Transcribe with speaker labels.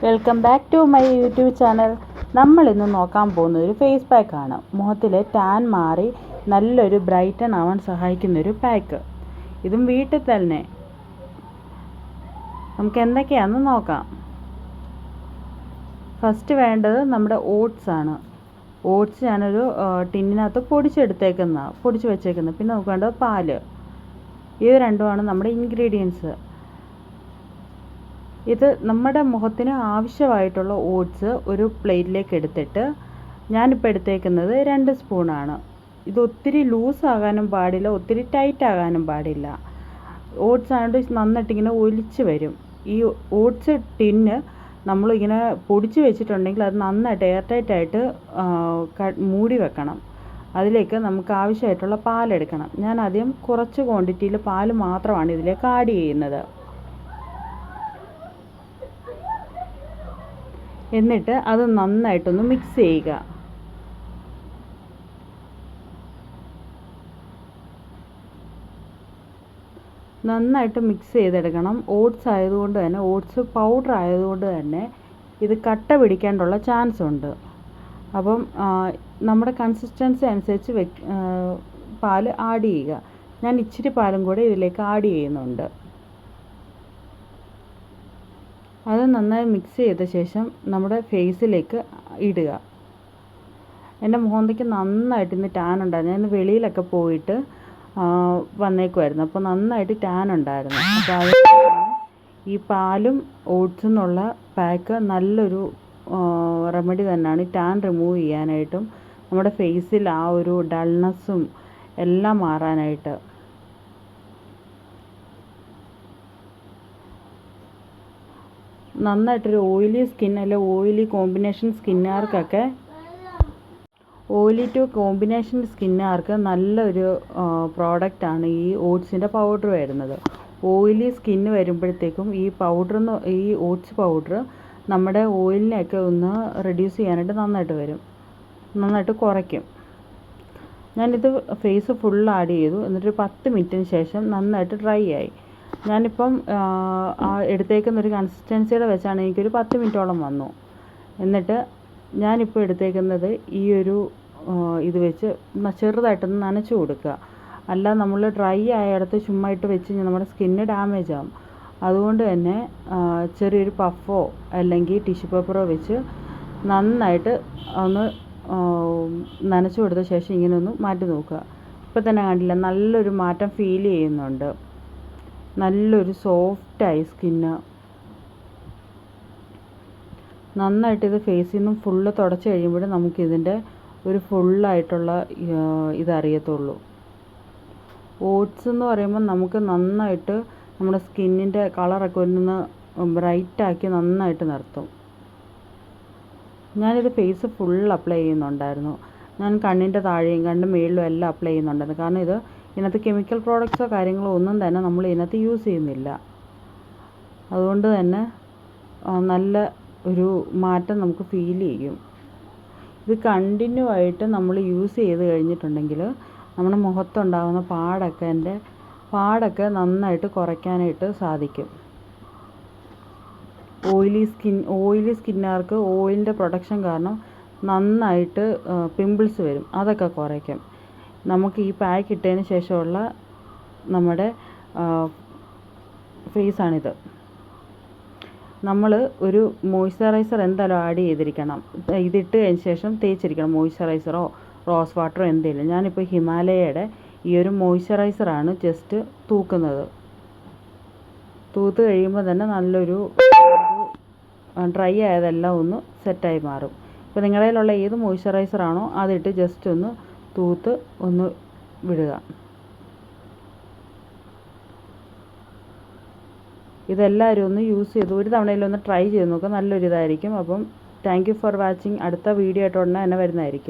Speaker 1: Welcome back to my YouTube channel. നമ്മൾ ഇന്ന് നോക്കാൻ പോകുന്ന ഒരു ഫേസ് പാക്കാണ്. മുഖത്തിലെ ടാൻ മാറി നല്ലൊരു ബ്രൈറ്റൻ ആവാൻ സഹായിക്കുന്നൊരു പാക്ക്. ഇതും വീട്ടിൽ തന്നെ നമുക്ക് എന്തൊക്കെയാണെന്ന് നോക്കാം. ഫസ്റ്റ് വേണ്ടത് നമ്മുടെ ഓട്സ് ആണ്. ഓട്സ് ഞാനൊരു ടിന്നിനകത്ത് പൊടിച്ച് വെച്ചേക്കുന്നത്. പിന്നെ നമുക്ക് വേണ്ടത് പാല്. ഇത് രണ്ടുമാണ് നമ്മുടെ ഇൻഗ്രീഡിയൻസ്. ഇത് നമ്മുടെ മുഖത്തിന് ആവശ്യമായിട്ടുള്ള ഓട്സ് ഒരു പ്ലേറ്റിലേക്ക് എടുത്തിട്ട് ഞാനിപ്പോൾ എടുത്തേക്കുന്നത് 2 സ്പൂണാണ്. ഇത് ഒത്തിരി ലൂസ് ആകാനും പാടില്ല, ഒത്തിരി ടൈറ്റ് ആകാനും പാടില്ല. ഓട്സ് ആയതുകൊണ്ട് നന്നായിട്ടിങ്ങനെ ഒലിച്ച് വരും. ഈ ഓട്സ് ടിന്ന് നമ്മളിങ്ങനെ പൊടിച്ച് വെച്ചിട്ടുണ്ടെങ്കിൽ അത് നന്നായിട്ട് എയർ ടൈറ്റായിട്ട് മൂടി വെക്കണം. അതിലേക്ക് നമുക്ക് ആവശ്യമായിട്ടുള്ള പാലെടുക്കണം. ഞാൻ ആദ്യം കുറച്ച് ക്വാണ്ടിറ്റിയിൽ പാൽ മാത്രമാണ് ഇതിലേക്ക് ആഡ് ചെയ്യുന്നത്. എന്നിട്ട് അത് നന്നായിട്ടൊന്ന് മിക്സ് ചെയ്യുക. നന്നായിട്ട് മിക്സ് ചെയ്തെടുക്കണം. ഓട്സ് ആയതുകൊണ്ട് തന്നെ, ഓട്സ് പൗഡർ ആയതുകൊണ്ട് തന്നെ ഇത് കട്ട പിടിക്കാനുള്ള ചാൻസ് ഉണ്ട്. അപ്പം നമ്മുടെ കൺസിസ്റ്റൻസി അനുസരിച്ച് പാല് ആഡ് ചെയ്യുക. ഞാൻ ഇച്ചിരി പാലും കൂടെ ഇതിലേക്ക് ആഡ് ചെയ്യുന്നുണ്ട്. അത് നന്നായി മിക്സ് ചെയ്ത ശേഷം നമ്മുടെ ഫേസിലേക്ക് ഇടുക. എൻ്റെ മുഖത്തേക്ക് നന്നായിട്ട് ഇന്ന് ടാൻ ഉണ്ടായിരുന്നു. ഞാൻ വെളിയിലൊക്കെ പോയിട്ട് വന്നേക്കുമായിരുന്നു. അപ്പോൾ നന്നായിട്ട് ടാൻ ഉണ്ടായിരുന്നു. അപ്പോൾ അതുകൊണ്ട് ഈ പാലും ഓട്സും എന്നുള്ള പാക്ക് നല്ലൊരു റെമഡി തന്നെയാണ് ടാൻ റിമൂവ് ചെയ്യാനായിട്ടും നമ്മുടെ ഫേസിൽ ആ ഒരു ഡൾനെസ്സും എല്ലാം മാറാനായിട്ട്. നന്നായിട്ടൊരു ഓയിലി സ്കിൻ അല്ലെ ഓയിലി കോമ്പിനേഷൻ സ്കിന്നുകാർക്കൊക്കെ നല്ലൊരു പ്രോഡക്റ്റാണ് ഈ ഓട്സിൻ്റെ പൗഡർ വരുന്നത്. ഓയിലി സ്കിന്ന് വരുമ്പോഴത്തേക്കും ഈ ഓട്സ് പൗഡർ നമ്മുടെ ഓയിലിനെയൊക്കെ ഒന്ന് റെഡ്യൂസ് ചെയ്യാനായിട്ട് നന്നായിട്ട് കുറയ്ക്കും. ഞാനിത് ഫേസ് ഫുൾ ആഡ് ചെയ്തു. എന്നിട്ട് 10 മിനിറ്റിന് ശേഷം നന്നായിട്ട് ഡ്രൈ ആയി. ഞാനിപ്പം എടുത്തേക്കുന്നൊരു കൺസിസ്റ്റൻസിയുടെ വെച്ചാണ് എനിക്കൊരു 10 മിനിറ്റോളം വന്നു. എന്നിട്ട് ഞാനിപ്പോൾ എടുത്തേക്കുന്നത് ഈ ഒരു ഇത് വെച്ച് ചെറുതായിട്ടൊന്ന് നനച്ച് കൊടുക്കുക. അല്ല നമ്മൾ ഡ്രൈ ആയിടത്ത് ചുമ്മാ ഇട്ട് വെച്ച് കഴിഞ്ഞാൽ നമ്മുടെ സ്കിന്ന് ഡാമേജ് ആകും. അതുകൊണ്ട് തന്നെ ചെറിയൊരു പഫോ അല്ലെങ്കിൽ ടിഷ്യൂ പേപ്പറോ വെച്ച് നന്നായിട്ട് ഒന്ന് നനച്ച് കൊടുത്ത ശേഷം ഇങ്ങനെ ഒന്ന് മാറ്റി നോക്കുക. ഇപ്പം തന്നെ കണ്ടില്ല, നല്ലൊരു മാറ്റം ഫീൽ ചെയ്യുന്നുണ്ട്. നല്ലൊരു സോഫ്റ്റായി സ്കിന്ന്. നന്നായിട്ട് ഇത് ഫേസിൽ നിന്നും ഫുള്ള് തുടച്ച് കഴിയുമ്പോൾ നമുക്കിതിൻ്റെ ഒരു ഫുള്ളായിട്ടുള്ള ഇതറിയത്തുള്ളൂ. ഓട്സ് എന്ന് പറയുമ്പോൾ നമുക്ക് നന്നായിട്ട് നമ്മുടെ സ്കിന്നിൻ്റെ കളറൊക്കെ ഒന്ന് ബ്രൈറ്റാക്കി നന്നായിട്ട് നിർത്തും. ഞാനിത് ഫേസ് ഫുൾ അപ്ലൈ ചെയ്യുന്നുണ്ടായിരുന്നു. ഞാൻ കണ്ണിൻ്റെ താഴെയും കണ്ണിൻ്റെ മുകളിലും എല്ലാം അപ്ലൈ ചെയ്യുന്നുണ്ടായിരുന്നു. കാരണം ഇതിനകത്ത് കെമിക്കൽ പ്രോഡക്ട്സോ കാര്യങ്ങളോ ഒന്നും തന്നെ നമ്മൾ ഇതിനകത്ത് യൂസ് ചെയ്യുന്നില്ല. അതുകൊണ്ട് തന്നെ നല്ല ഒരു മാറ്റം നമുക്ക് ഫീൽ ചെയ്യും. ഇത് കണ്ടിന്യൂ ആയിട്ട് നമ്മൾ യൂസ് ചെയ്ത് കഴിഞ്ഞിട്ടുണ്ടെങ്കിൽ നമ്മുടെ മുഖത്തുണ്ടാകുന്ന പാടൊക്കെ നന്നായിട്ട് കുറയ്ക്കാനായിട്ട് സാധിക്കും. ഓയിലി സ്കിന്നുകാർക്ക് ഓയിലിൻ്റെ പ്രൊഡക്ഷൻ കാരണം നന്നായിട്ട് പിമ്പിൾസ് വരും. അതൊക്കെ കുറയ്ക്കും. നമുക്ക് ഈ പാക്ക് ഇട്ടതിന് ശേഷമുള്ള നമ്മുടെ ഫേസാണിത്. നമ്മൾ ഒരു മോയ്സ്ചറൈസർ എന്തായാലും ആഡ് ചെയ്തിരിക്കണം. ഇതിട്ട് കഴിഞ്ഞ ശേഷം തേച്ചിരിക്കണം. മോയ്സ്ചറൈസറോ റോസ് വാട്ടറോ എന്തെങ്കിലും. ഞാനിപ്പോൾ ഹിമാലയയുടെ ഈ ഒരു മോയ്സ്ചറൈസറാണ് ജസ്റ്റ് തൂക്കുന്നത്. തൂത്ത് കഴിയുമ്പോൾ തന്നെ നല്ലൊരു ഡ്രൈ ആയതെല്ലാം ഒന്ന് സെറ്റായി മാറും. ഇപ്പോൾ നിങ്ങളുടെ കയ്യിലുള്ള ഏത് മോയ്സ്ചറൈസറാണോ അതിട്ട് ജസ്റ്റ് ഒന്ന് തൂത്ത് ഒന്ന് വിടുക. ഇതെല്ലാവരും ഒന്ന് യൂസ് ചെയ്ത് ഒരു തവണയിലൊന്ന് ട്രൈ ചെയ്ത് നോക്കുക. നല്ലൊരിതായിരിക്കും. അപ്പം താങ്ക് യു ഫോർ വാച്ചിങ്. അടുത്ത വീഡിയോ ആയിട്ട് ഉടനെ തന്നെ വരുന്നതായിരിക്കും.